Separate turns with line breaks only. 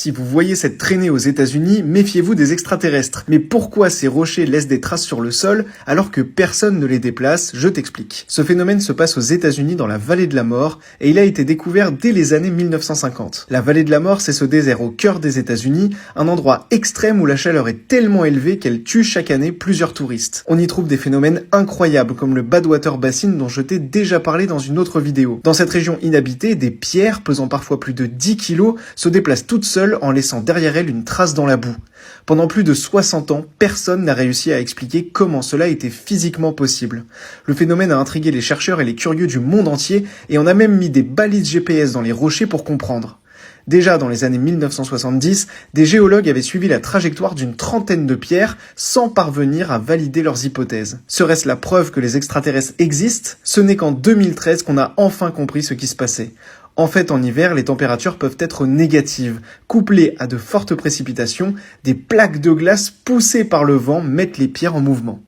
Si vous voyez cette traînée aux États-Unis, méfiez-vous des extraterrestres. Mais pourquoi ces rochers laissent des traces sur le sol alors que personne ne les déplace? Je t'explique. Ce phénomène se passe aux États-Unis dans la vallée de la mort et il a été découvert dès les années 1950. La vallée de la mort, c'est ce désert au cœur des États-Unis, un endroit extrême où la chaleur est tellement élevée qu'elle tue chaque année plusieurs touristes. On y trouve des phénomènes incroyables comme le Badwater Basin dont je t'ai déjà parlé dans une autre vidéo. Dans cette région inhabitée, des pierres pesant parfois plus de 10 kilos se déplacent toutes seules en laissant derrière elle une trace dans la boue. Pendant plus de 60 ans, personne n'a réussi à expliquer comment cela était physiquement possible. Le phénomène a intrigué les chercheurs et les curieux du monde entier et on a même mis des balises GPS dans les rochers pour comprendre. Déjà dans les années 1970, des géologues avaient suivi la trajectoire d'une trentaine de pierres sans parvenir à valider leurs hypothèses. Serait-ce la preuve que les extraterrestres existent? Ce n'est qu'en 2013 qu'on a enfin compris ce qui se passait. En fait, en hiver, les températures peuvent être négatives. Couplées à de fortes précipitations, des plaques de glace poussées par le vent mettent les pierres en mouvement.